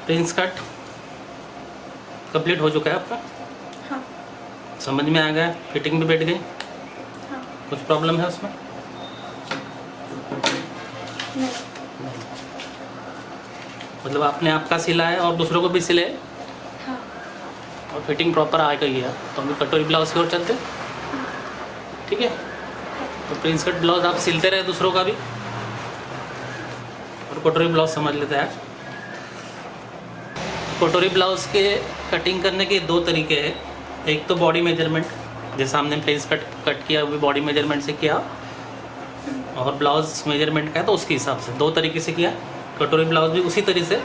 Prince cut complete हो चुका है आपका? हाँ। समझ में आ गया? फिटिंग भी बैठ गई? हाँ। कुछ प्रॉब्लम है उसमें? नहीं। मतलब आपने आपका सिला है और दूसरों को भी सिले है हाँ। और फिटिंग प्रॉपर आ गई है, तो हम कटोरी ब्लाउज की ओर चलते। ठीक है, तो प्रिंस कट ब्लाउज आप सिलते रहे दूसरों का भी, और कटोरी ब्लाउज समझ लेते हैं। कटोरी ब्लाउज के कटिंग करने के दो तरीके हैं। एक तो बॉडी मेजरमेंट, जैसा हमने प्रिंस कट किया वो भी बॉडी मेजरमेंट से किया, और ब्लाउज मेजरमेंट का है तो उसके हिसाब से दो तरीके से किया। कटोरी ब्लाउज भी उसी तरीके से,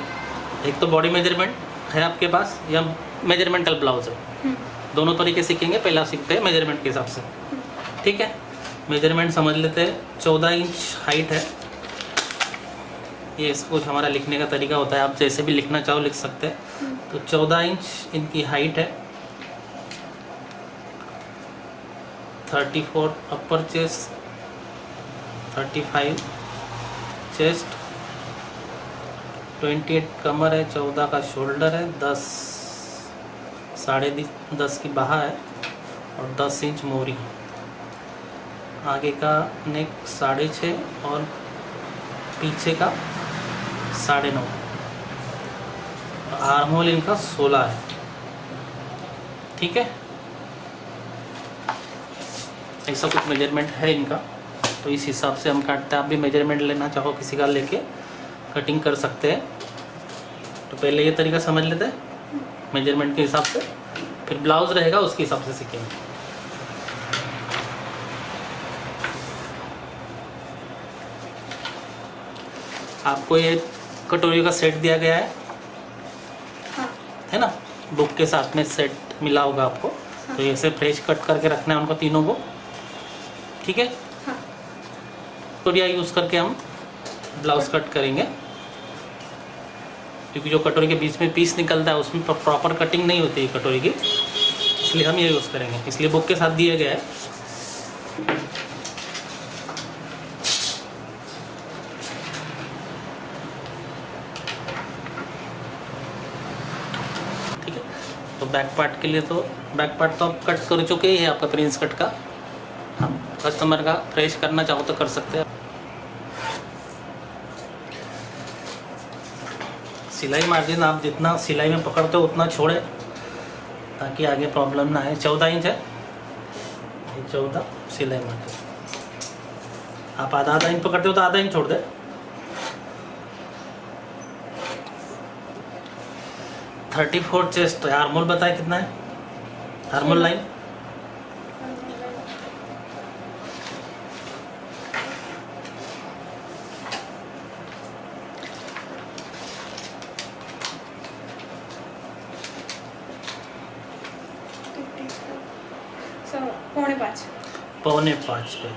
एक तो बॉडी मेजरमेंट है आपके पास या मेजरमेंटल ब्लाउज है, दोनों तरीके सीखेंगे। पहला सीखते हैं मेजरमेंट के हिसाब से। ठीक है, मेजरमेंट समझ लेते हैं। 14 इंच हाइट है, ये कुछ हमारा लिखने का तरीका होता है, आप जैसे भी लिखना चाहो लिख सकते हैं। तो 14 इंच इनकी हाइट है। 34 अपर चेस्ट, 35 चेस्ट, 28 कमर है, 14 का शोल्डर है, 10 10.5 की बाहा है और 10 इंच मोरी। आगे का नेक 6.5 और पीछे का 9.5। आर्म होल इनका 16 है। ठीक है, ऐसा कुछ मेजरमेंट है इनका, तो इस हिसाब से हम काटते हैं। आप भी मेजरमेंट लेना चाहो किसी का लेके कटिंग कर सकते हैं। तो पहले ये तरीका समझ लेते हैं मेजरमेंट के हिसाब से, फिर ब्लाउज रहेगा उसके हिसाब से सीखेंगे। आपको ये कटोरी का सेट दिया गया है, हाँ। है ना? बुक के साथ में सेट मिला होगा आपको। हाँ। तो ऐसे फ्रेश कट करके रखना है उनको तीनों को। ठीक है, हाँ। कटोरिया यूज़ करके हम ब्लाउज कट करेंगे, क्योंकि जो कटोरी के बीच में पीस निकलता है उसमें प्रॉपर कटिंग नहीं होती है कटोरी की, इसलिए हम ये यूज़ करेंगे। इसलिए बुक के साथ दिया गया है। ठीक है, तो बैक पार्ट के लिए तो बैक पार्ट तो आप कट कर चुके ही है आपका प्रिंस कट का। हाँ, कस्टमर का फ्रेश करना चाहो तो कर सकते हैं। सिलाई मार्जिन आप जितना सिलाई में पकड़ते हो उतना छोड़े, ताकि आगे प्रॉब्लम ना आए। 14 इंच है ये, 14 सिलाई मार्जिन। आप आधा इंच पकड़ते हो तो आधा इंच छोड़ दे। 34 चेस्ट। आर्मोल बताए कितना है? आर्मोल लाइन 5.25। 4.25 पे,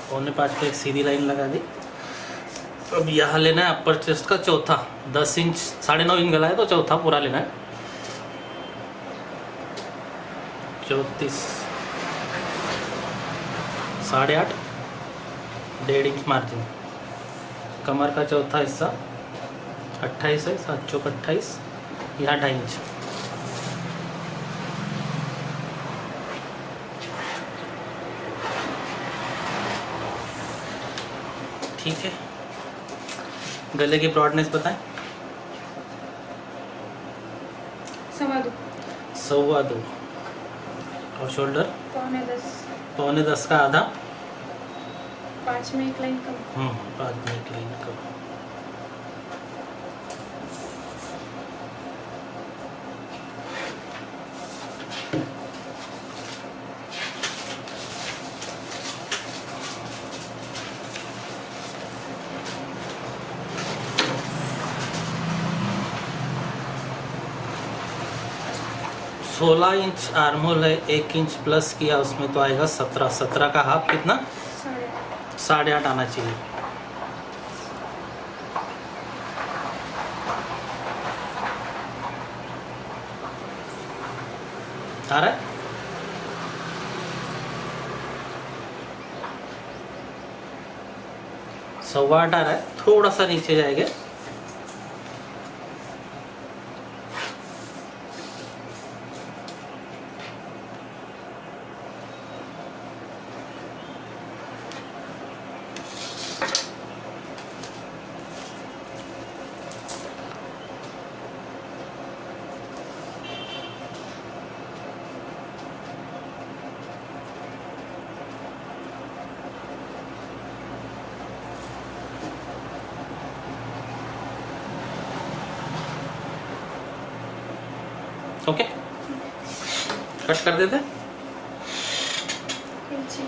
4.25 पे एक सीधी लाइन लगा दी। अब यहाँ लेना है अपर चेस्ट का चौथा। 10 इंच 9.5 इंच गला है तो चौथा पूरा लेना है। 34 8.5 1.5 इंच मार्जिन। कमर का चौथा हिस्सा 28 है, 7 चौक 28, यहाँ 2.5 इंच। ठीक है, गले की ब्रॉडनेस बताएं। 2.25। 2.25। और शोल्डर 9.10। 9.10 का आधा। 5 में एक लाइन कम। 5 में एक लाइन कम। सोलह इंच आर्महोल है, 1 इंच प्लस किया उसमें तो आएगा 17। 17 का हाफ कितना? 8.5 आना चाहिए। आ रहा है? 8.25 आ रहा है। थोड़ा सा नीचे जाएगा। ओके, कट कर देते। जी।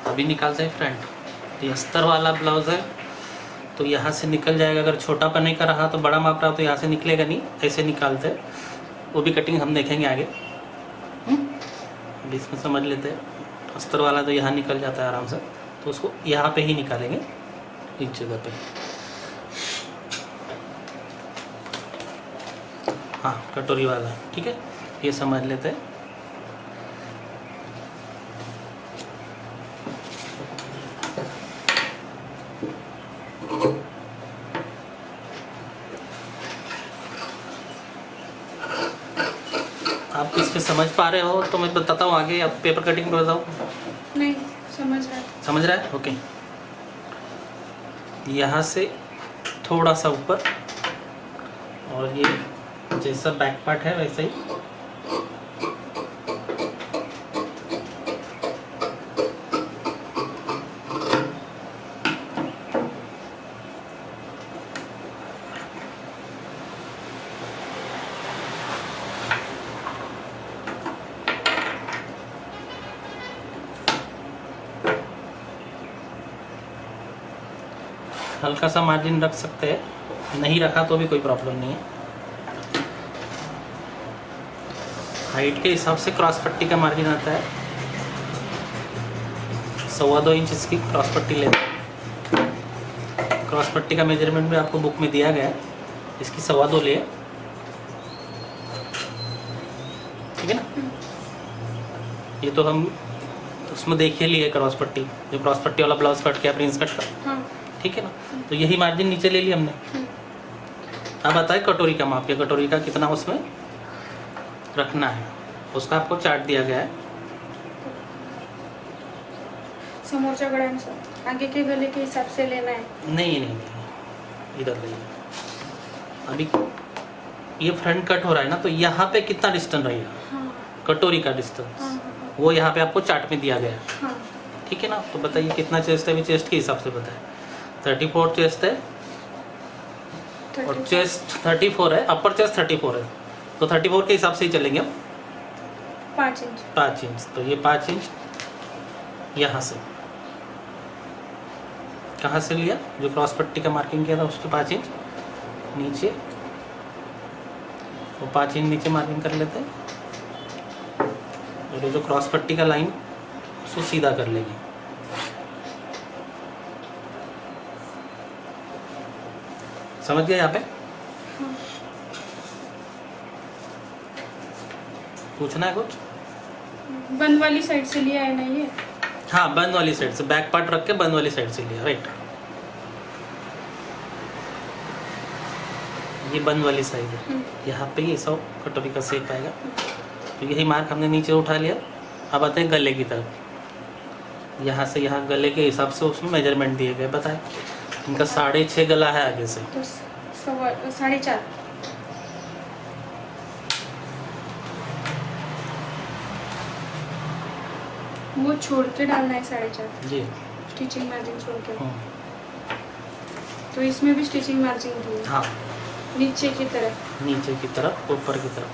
अभी निकालते हैं फ्रंट। ये अस्तर वाला ब्लाउज है तो यहाँ से निकल जाएगा। अगर छोटा पन्ने का रहा तो बड़ा माप रहा तो यहाँ से निकलेगा नहीं, ऐसे निकालते हैं। वो भी कटिंग हम देखेंगे आगे। अभी इसमें समझ लेते हैं। अस्तर वाला तो यहाँ निकल जाता है आराम से, तो उसको यहाँ पे ही निकालेंगे, इस जगह पे। हाँ, कटोरी वाला, ठीक है, ये समझ लेते हैं। आप इसमें समझ पा रहे हो तो मैं बताता हूँ आगे। आप पेपर कटिंग में बताओ। नहीं, समझ रहा है। समझ रहा है? ओके। यहाँ से थोड़ा सा ऊपर, और ये जैसा बैक पार्ट है वैसे ही हल्का सा मार्जिन रख सकते हैं, नहीं रखा तो भी कोई प्रॉब्लम नहीं है। हाइट के हिसाब से क्रॉस पट्टी का मार्जिन आता है 2.25 इंच इसकी क्रॉस पट्टी लेते हैं। क्रॉस पट्टी का मेजरमेंट भी आपको बुक में दिया गया है, इसकी 2.25 ले, ठीक है ना। ये तो हम उसमें देख ही लिए क्रॉस पट्टी, जो क्रॉस पट्टी वाला ब्लाउज कट किया प्रिंस कट का, हाँ। ठीक है ना। तो यही मार्जिन नीचे ले लिया हमने। अब आता है कटोरी का माप। या कटोरी का कितना उसमें रखना है, उसका आपको चार्ट दिया गया है। समोरच्या गळ्यानुसार आगे के गले के हिसाब से लेना है। नहीं नहीं नहीं, इधर ले। अभी ये फ्रंट कट हो रहा है ना, तो यहाँ पे कितना डिस्टेंस रहेगा, हाँ, कटोरी का डिस्टेंस, हाँ, वो यहाँ पे आपको चार्ट में दिया गया है, हाँ। ठीक है ना। तो बताइए कितना चेस्ट है। अभी चेस्ट के हिसाब से बताए 34 चेस्ट है, और 34। चेस्ट 34 है, अपर चेस्ट 34 है, तो 34 के हिसाब से ही चलेंगे हम। 5 इंच। 5 इंच, तो ये 5 इंच यहाँ से, कहाँ से लिया, जो क्रॉस पट्टी का मार्किंग किया था उसके 5 इंच नीचे, वो 5 इंच नीचे मार्किंग कर लेते हैं। और ये जो क्रॉस पट्टी का लाइन उसको सीधा कर लेंगे। समझ गए यहाँ पे। पूछना है कुछ? बंद वाली साइड से लिया है ना ये? हाँ, बंद वाली साइड से, बैक पार्ट रख के बंद वाली साइड से लिया, राइट। ये बंद वाली साइड है, यहाँ पे ये सब कटोरी का शेप आएगा। तो यही मार्क हमने नीचे उठा लिया। अब आते हैं गले की तरफ। यहाँ से यहाँ गले के हिसाब से उसमें मेजरमेंट दिए गए, बताएं। इनका 6.5 गला है आगे से, तो 4.5। वो छोड़ के डालना है 4.5 जी। स्टिचिंग मार्जिन छोड़ के। हम्म, तो इसमें भी स्टिचिंग मार्जिन दी है हाँ, नीचे की तरफ। नीचे की तरफ, ऊपर की तरफ।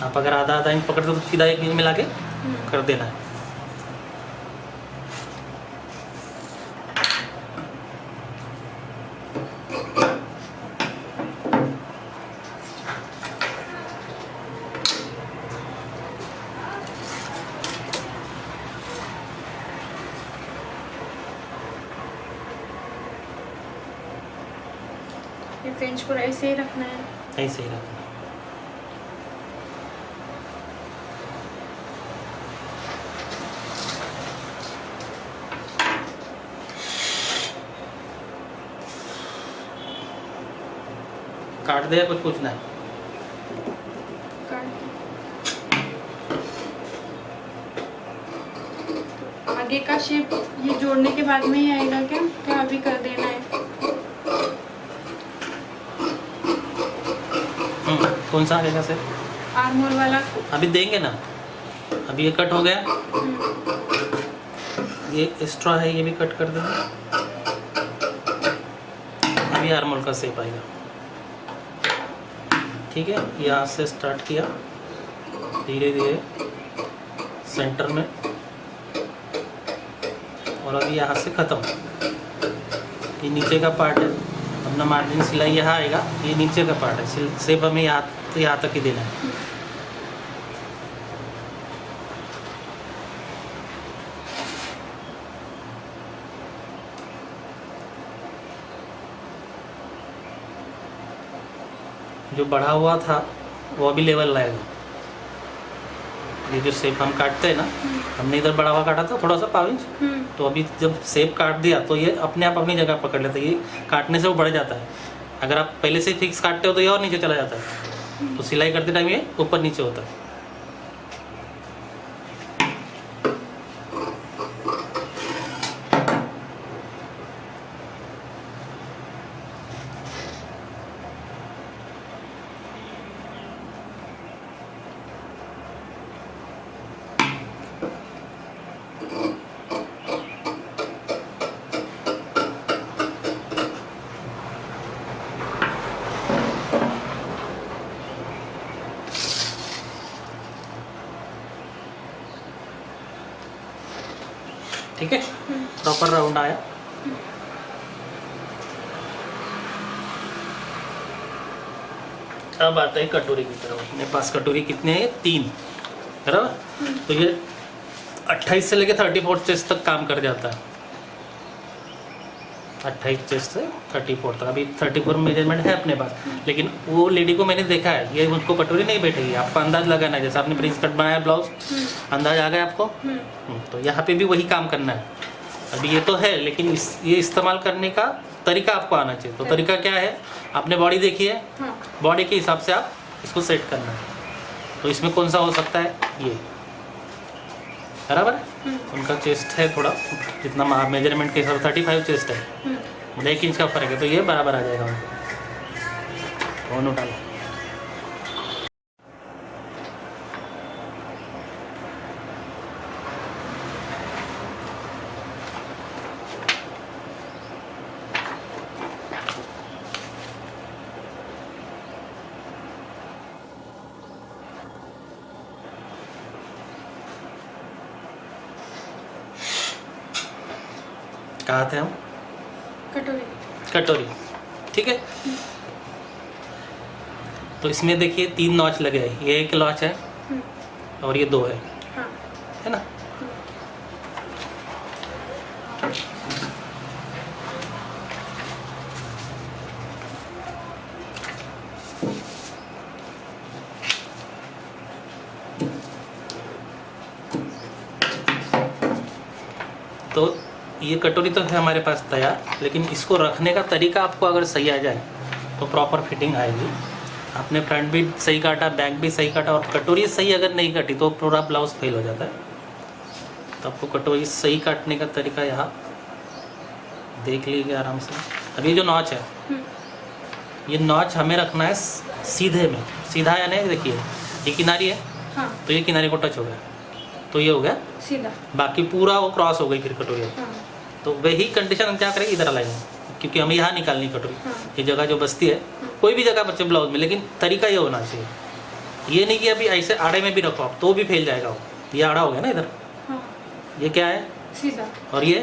आप अगर आधा आधा इंच पकड़ते हो तो सीधा 1 इंच मिला के कर देना है। ये फ्रेंच को ऐसे ही रखना है। ऐसे ही रखना। काट दे या कुछ पूछना है? आगे का शेप ये जोड़ने के बाद में ही आएगा क्या? क्या अभी कर देना है? कौन सा आगे का से? आर्म होल वाला। अभी देंगे ना। अभी ये कट हो गया, ये एक्स्ट्रा है, ये भी कट कर देंगे। अभी आर्म होल का शेप आएगा, ठीक है। यहाँ से स्टार्ट किया, धीरे धीरे सेंटर में, और अभी यहाँ से ख़त्म। ये नीचे का पार्ट है, अपना मार्जिन सिलाई यहाँ आएगा, ये नीचे का पार्ट है। शेप हमें यहाँ तक ही देना है। जो बढ़ा हुआ था वो अभी लेवल लाएगा। ये जो शेप हम काटते हैं ना, हमने इधर बढ़ा हुआ काटा था थोड़ा सा 5 इंच, तो अभी जब शेप काट दिया तो ये अपने आप अपनी जगह पकड़ लेता है। ये काटने से वो बढ़ जाता है। अगर आप पहले से फिक्स काटते हो तो ये और नीचे चला जाता है। तो सिलाई करते टाइम ये ऊपर नीचे होता है। ठीक है, प्रॉपर राउंड आया। अब आता है कटोरी की तरफ। मेरे पास कटोरी कितने हैं? 3, बराबर। तो ये 28 से लेके 34 चेस्ट तक काम कर जाता है। 28 चेस्ट से 34 तक। अभी 34 मेजरमेंट है अपने पास, लेकिन वो लेडी को मैंने देखा है, ये उनको कटोरी नहीं बैठेगी। आपको अंदाज लगाना है, जैसे आपने प्रिंस कट बनाया ब्लाउज, अंदाज आ गया आपको। तो यहाँ पे भी वही काम करना है। अभी ये तो है, लेकिन ये इस्तेमाल करने का तरीका आपको आना चाहिए। तो तरीका क्या है? आपने बॉडी देखी है, बॉडी के हिसाब से आप इसको सेट करना है। तो इसमें कौन सा हो सकता है? ये, बराबर है। उनका चेस्ट है थोड़ा, जितना मेजरमेंट के हिसाब से 35 चेस्ट है, 1 इंच का फर्क है, तो ये बराबर आ जाएगा उनको। फोन उठा लो। कहाँ थे हम? कटोरी, ठीक है। तो इसमें देखिए 3 नॉच लगे हैं। ये 1 नॉच है और ये 2 है, है ना। तो ये कटोरी तो है हमारे पास तैयार, लेकिन इसको रखने का तरीका आपको अगर सही आ जाए तो प्रॉपर फिटिंग आएगी। आपने फ्रंट भी सही काटा, बैक भी सही काटा और कटोरी सही अगर नहीं कटी तो पूरा ब्लाउज फेल हो जाता है। तो आपको कटोरी सही काटने का तरीका यहाँ देख लीजिए आराम से। अब ये जो नॉच है, ये नॉच हमें रखना है सीधे में, सीधा यानी देखिए ये किनारी है, हाँ तो ये किनारे को टच हो गया तो ये हो गया सीधा, बाकी पूरा वो क्रॉस हो गई फिर कटोरी। हाँ तो वही कंडीशन हम क्या करेंगे, इधर लाएंगे, क्योंकि हमें यहाँ निकालनी कटोरी। हाँ। ये जगह जो बचती है कोई भी जगह बच्चे ब्लाउज में, लेकिन तरीका ये होना चाहिए। ये नहीं कि अभी ऐसे आड़े में भी रखो आप तो भी फैल जाएगा वो। ये आड़ा हो गया ना इधर, हाँ ये क्या है सीधा, और ये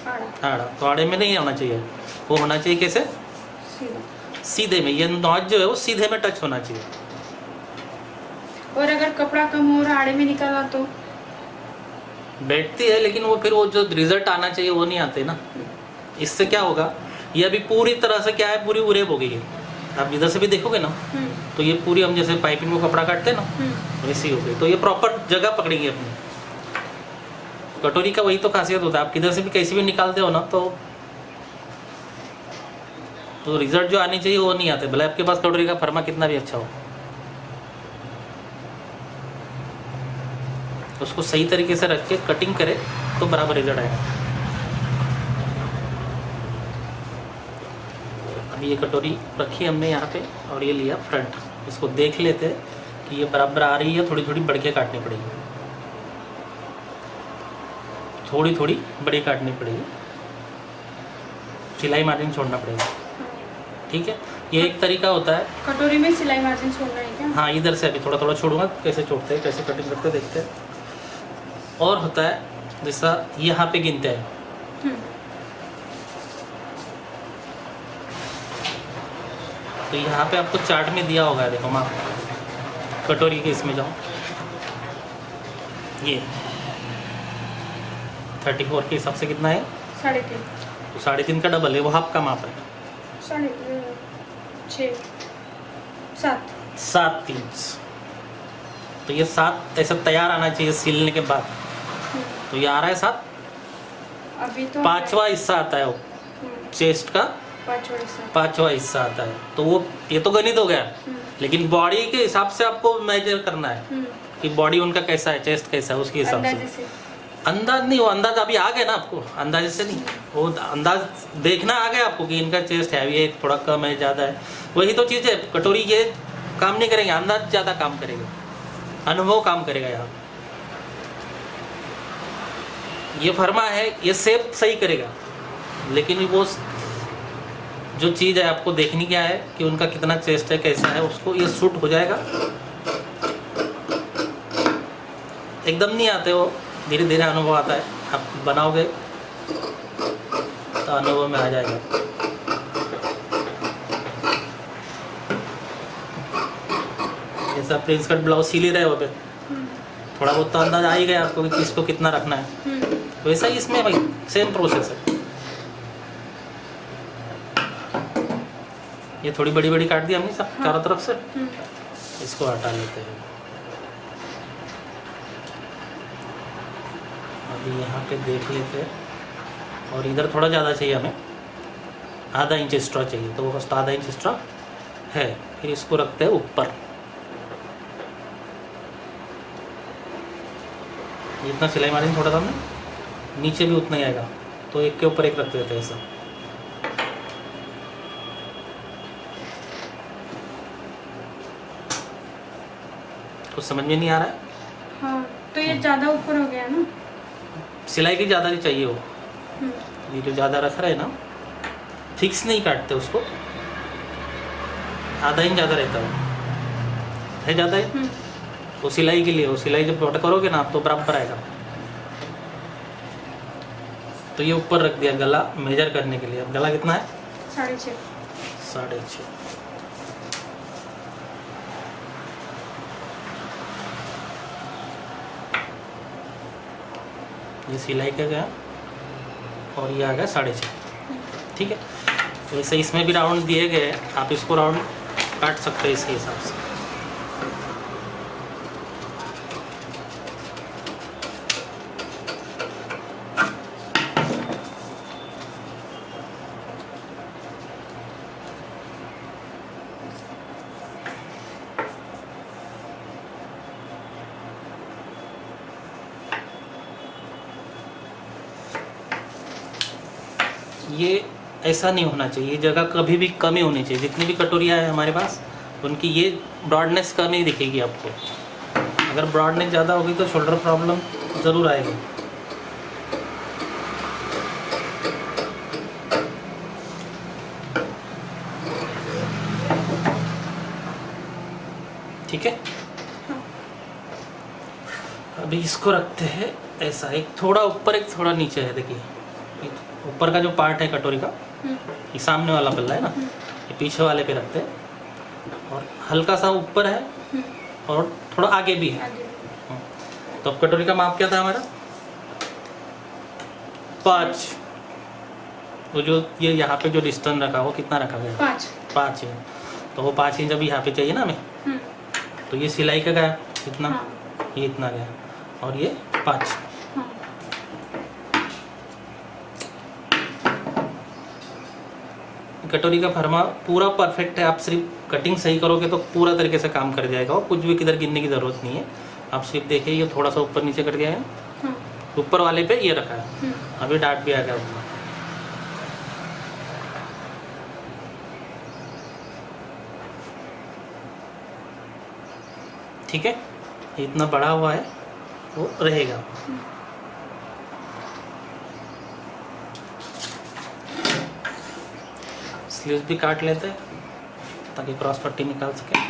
आड़ा आड़ा, तो आड़े में नहीं होना चाहिए, वो होना चाहिए कैसे, सीधा। सीधे में। ये नॉच जो है वो सीधे में टच होना चाहिए। और अगर कपड़ा कम हो और आड़े में निकाला तो बैठती है, लेकिन वो फिर वो जो रिजल्ट आना चाहिए वो नहीं आते ना। इससे क्या होगा, ये अभी पूरी तरह से क्या है, पूरी उरेब हो गई है। आप इधर से भी देखोगे ना तो ये पूरी, हम जैसे पाइपिंग को कपड़ा काटते हैं ना वैसी हो गई। तो ये प्रॉपर जगह पकड़ेगी अपनी। कटोरी का वही तो खासियत होता है, आप किधर से भी कैसे भी निकालते हो ना तो रिजल्ट जो आनी चाहिए वो नहीं आते, भले आपके पास कटोरी का फर्मा कितना भी अच्छा हो। उसको सही तरीके से रख के कटिंग करे तो बराबर रिजल्ट आएगा। अभी ये कटोरी रखी हमने यहाँ पे और ये लिया फ्रंट, इसको देख लेते हैं कि ये बराबर आ रही है। थोड़ी थोड़ी बढ़ के काटनी पड़ेगी, थोड़ी थोड़ी बड़ी काटनी पड़ेगी, सिलाई मार्जिन छोड़ना पड़ेगा, ठीक है। ये एक तरीका होता है। कटोरी में सिलाई मार्जिन छोड़ना है क्या? हाँ, इधर से अभी थोड़ा थोड़ा छोड़ूंगा, कैसे छोड़ते हैं, कैसे कटिंग करते हैं देखते हैं। और होता है जैसा यहाँ पे गिनते हैं, तो यहाँ पे आपको चार्ट में दिया होगा, देखो मैं कटोरी के इसमें जाऊँ, ये 34 के हिसाब से कितना है, 3.5, तो 3.5 का डबल है, वो हाफ का माप है, 6, 7। 7 इंच। तो ये 7 ऐसा तैयार आना चाहिए सिलने के बाद। तो ये आ रहा है 7। अभी तो 5वां हिस्सा आता है वो चेस्ट का, 5वां हिस्सा आता है। तो वो ये तो गणित हो गया, लेकिन बॉडी के हिसाब से आपको मेजर करना है कि बॉडी उनका कैसा है, चेस्ट कैसा है, उसके हिसाब से। अंदाज नहीं, वो अंदाज अभी आ गया ना आपको, अंदाजे से नहीं, वो अंदाज देखना आ गया आपको कि इनका चेस्ट हैवी है, थोड़ा कम है, ज़्यादा है। वही तो चीज़ है, कटोरी ये काम नहीं करेंगे, अंदाज ज़्यादा काम करेगा, अनुभव काम करेगा। यहाँ ये फर्मा है, ये शेप सही करेगा, लेकिन वो जो चीज़ है आपको देखनी क्या है कि उनका कितना चेस्ट है, कैसा है, उसको ये सूट हो जाएगा। एकदम नहीं आते वो, धीरे धीरे अनुभव आता है। आप बनाओगे तो अनुभव में आ जाएगा। जैसा प्रिंस कट ब्लाउज सिल ही रहे हो पे, थोड़ा बहुत तो अंदाज आ ही गया आपको कि किसको कितना रखना है। वैसा ही इसमें भाई सेम प्रोसेस है। ये थोड़ी बड़ी बड़ी काट दी हमने सब चारों तरफ से, इसको हटा लेते हैं। अभी यहाँ पे देख लेते हैं, और इधर थोड़ा ज़्यादा चाहिए हमें, आधा इंच एक्स्ट्रा चाहिए, तो वो फर्स्ट आधा इंच एक्स्ट्रा है। फिर इसको रखते हैं ऊपर, जितना सिलाई मार्जिन छोड़ा था हमने, नीचे भी उतना ही आएगा, तो एक के ऊपर एक रख देते हैं ऐसा। कुछ समझ में नहीं आ रहा है? हाँ, तो ये ज़्यादा ऊपर हो गया ना, सिलाई की ज़्यादा नहीं चाहिए वो, ये जो ज़्यादा रख रहे हैं ना, फिक्स नहीं काटते उसको, आधा इंच ज़्यादा रहता है ज़्यादा है। वो सिलाई के लिए, वो सिलाई जब प्लॉट करोगे ना आप तो बराबर आएगा। तो ये ऊपर रख दिया गला मेजर करने के लिए। अब गला कितना है? 6.5। 6.5। ये सिलाई का गया और ये आ गया 6.5, ठीक है। तो वैसे इसमें भी राउंड दिए गए, आप इसको राउंड काट सकते हैं इसके हिसाब से। ये ऐसा नहीं होना चाहिए, ये जगह कभी भी कम ही होनी चाहिए। जितनी भी कटोरियाँ हैं हमारे पास उनकी ये ब्रॉडनेस कम ही दिखेगी आपको। अगर ब्रॉडनेस ज़्यादा होगी तो शोल्डर प्रॉब्लम ज़रूर आएगी। ठीक है, अभी इसको रखते हैं ऐसा, एक थोड़ा ऊपर एक थोड़ा नीचे है। देखिए ऊपर का जो पार्ट है कटोरी का, ये सामने वाला पल्ला है ना, ये पीछे वाले पे रखते हैं और हल्का सा ऊपर है और थोड़ा आगे भी है। तो अब कटोरी का माप क्या था हमारा? 5। वो जो ये यहाँ पे जो डिस्टेंस रखा वो कितना रखा गया? 5 है। तो वो 5 इंच अभी यहाँ पे चाहिए ना हमें, तो ये सिलाई का गया कितना? ये इतना गया और ये 5। कटोरी का फरमा पूरा परफेक्ट है। आप सिर्फ कटिंग सही करोगे तो पूरा तरीके से काम कर जाएगा और कुछ भी किधर गिनने की ज़रूरत नहीं है। आप सिर्फ देखिए ये थोड़ा सा ऊपर नीचे कट गया है, ऊपर वाले पे ये रखा है, अभी डार्ट भी आ गया ऊपर। ठीक है, ये इतना बड़ा हुआ है वो रहेगा। स्लीव्स भी काट लेते हैं ताकि क्रॉस पट्टी निकाल सके।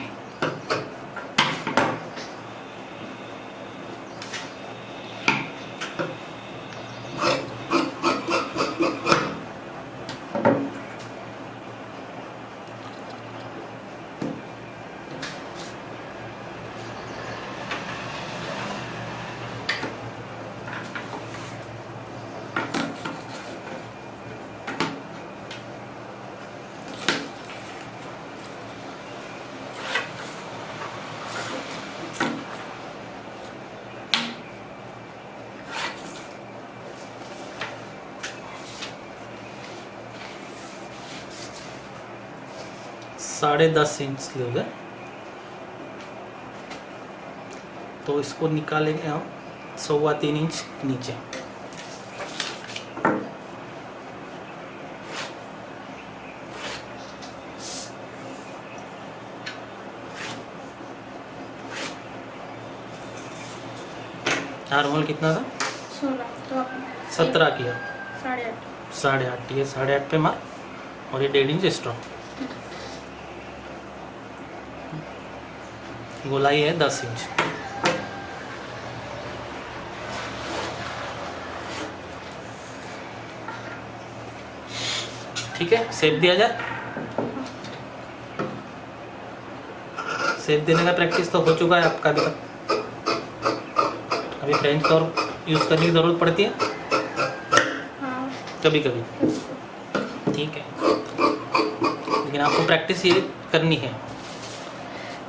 साढ़े 10 इंच स्लीव है, तो इसको निकालेंगे हम 3.25 इंच नीचे। आर्महोल कितना था? 16, तो आप 17 किया। 8.5। 8.5, ये 8.5 पे मार और ये 1.5 इंच एक्स्ट्रा। गोलाई है 10 इंच। ठीक है, शेप दिया जाए। शेप देने का प्रैक्टिस तो हो चुका है आपका अभी तक। अभी फ्रेंच कर्व यूज़ करने की ज़रूरत पड़ती है कभी कभी, ठीक है, लेकिन आपको प्रैक्टिस ये करनी है।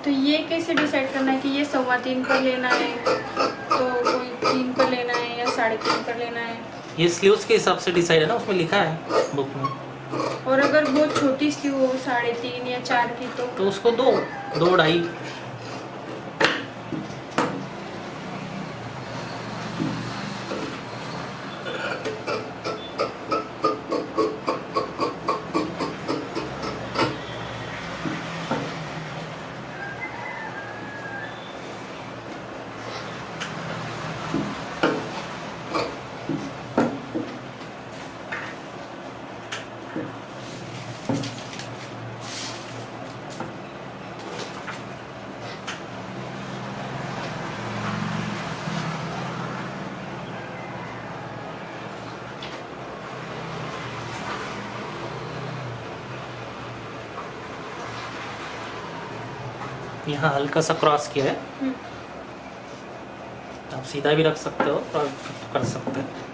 तो ये कैसे डिसाइड करना है कि ये 3.25 पर लेना है, तो कोई 3 पर लेना है या 3.5 पर लेना है? ये स्लीव्स के हिसाब से डिसाइड है ना, उसमें लिखा है बुक में। और अगर बहुत छोटी स्लीव हो 3.5 या 4 की तो उसको 2.5। यहाँ हल्का सा क्रॉस किया है, आप सीधा भी रख सकते हो और कर सकते हैं।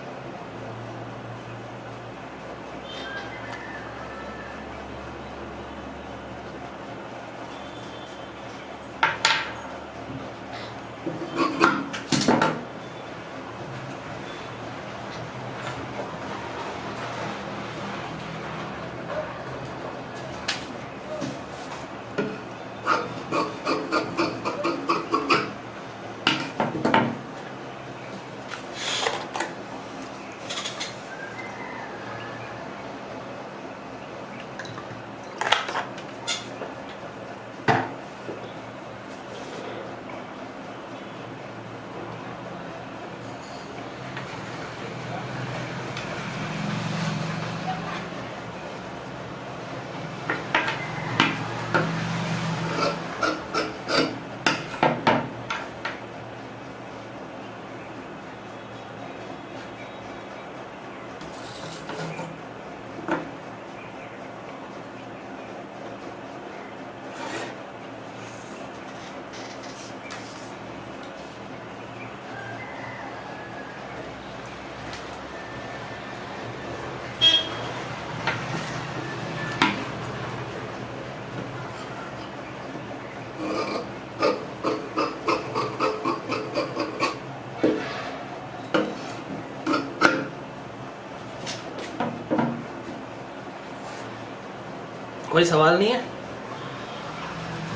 कोई सवाल नहीं है?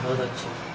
बहुत अच्छा।